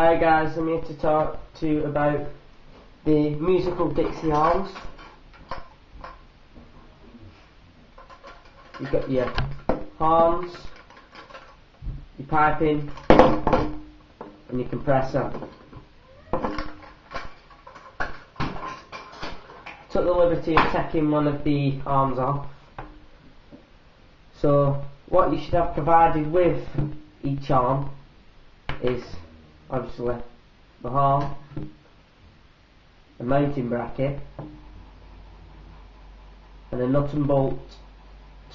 Hi guys, I'm here to talk to you about the musical Dixie arms. You've got your horns, your piping and your compressor. Took the liberty of taking one of the arms off. So what you should have provided with each arm is obviously the horn, a mounting bracket and a nut and bolt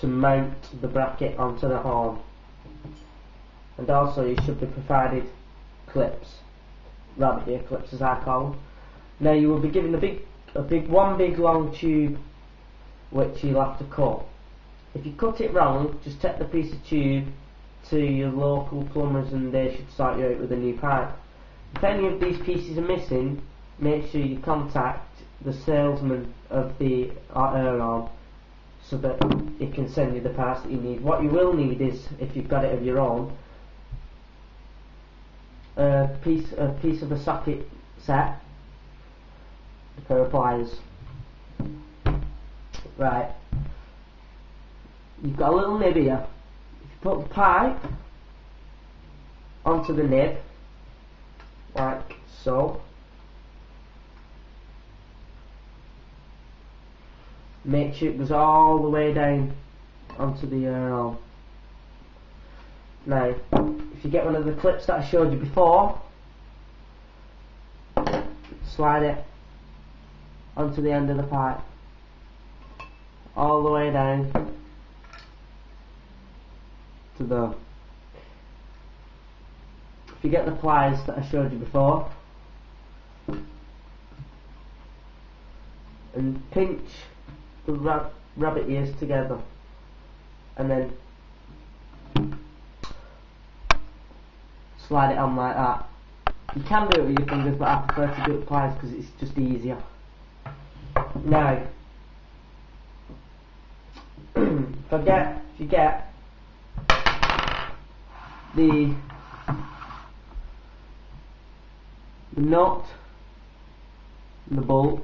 to mount the bracket onto the horn, and also you should be provided clips, rabbit ear clips as I call them. Now you will be given one big long tube which you'll have to cut. If you cut it wrong, just take the piece of tube to your local plumbers and they should sort you out with a new pipe. If any of these pieces are missing, make sure you contact the salesman of the air arm so that he can send you the parts that you need. What you will need is, if you've got it of your own, a piece of the socket set, a pair of pliers. Right, you've got a little nib here. If you put the pipe onto the nib, like so, make sure it goes all the way down onto the arm. Now, if you get one of the clips that I showed you before, slide it onto the end of the pipe, all the way down to there. If you get the pliers that I showed you before, and pinch the rabbit ears together, and then slide it on like that. You can do it with your fingers, but I prefer to do it with pliers because it's just easier. Now, if you get the nut and the bolt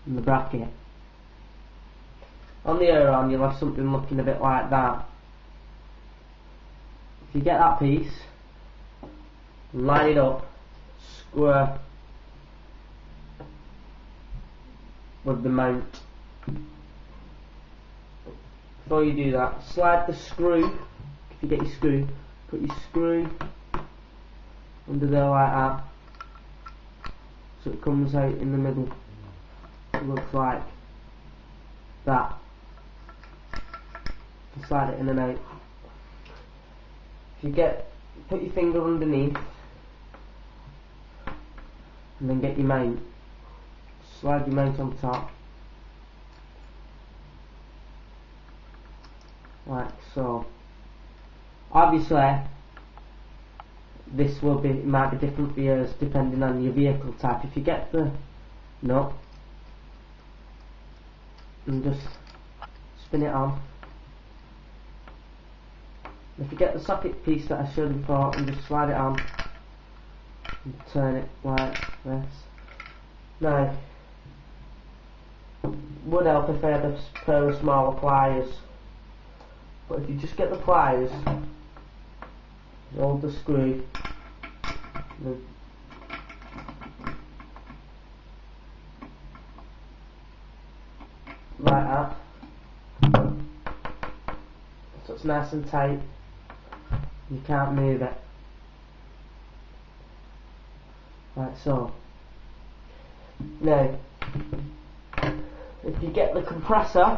and the bracket on the air arm, you'll have something looking a bit like that. If you get that piece, line it up square with the mount. Before you do that, slide the screw. If you get your screw, put your screw under there like that, so it comes out in the middle. It looks like that. You slide it in and out. If you put your finger underneath and then get your mount. Slide your mount on top like so. Obviously this might be different for yours depending on your vehicle type. If you get the nut and just spin it on, if you get the socket piece that I showed before and just slide it on and turn it like this. Now, would help if I had a pair of smaller pliers, but if you just get the pliers, hold the screw, like that, so it's nice and tight, you can't move it, like so. Now, if you get the compressor,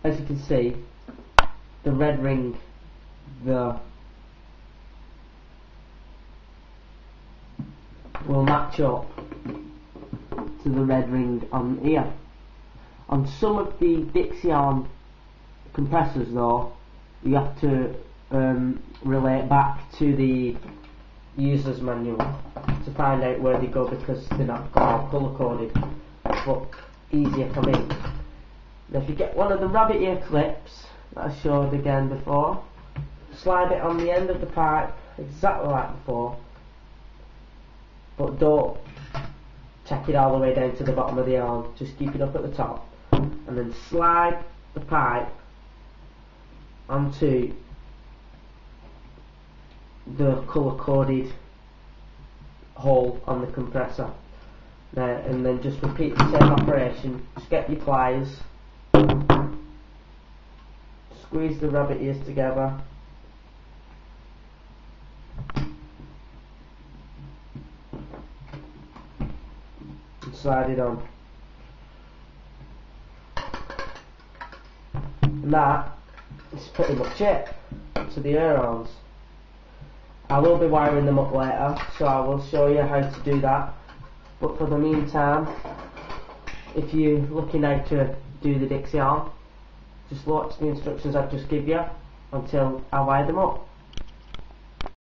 as you can see, the red ring there will match up to the red ring on here. On some of the Dixie arm compressors though, you have to relate back to the user's manual to find out where they go, because they're not colour coded, but easier for me. Now if you get one of the rabbit ear clips that I showed again before. Slide it on the end of the pipe exactly like before, but don't take it all the way down to the bottom of the arm, just keep it up at the top, and then slide the pipe onto the colour coded hole on the compressor. And then just repeat the same operation. Just get your pliers, squeeze the rabbit ears together, and slide it on. And that is pretty much it to the air arms. I will be wiring them up later, so I will show you how to do that. But for the meantime, if you're looking how to do the dixie arm, just watch the instructions I've just give you until I wire them up.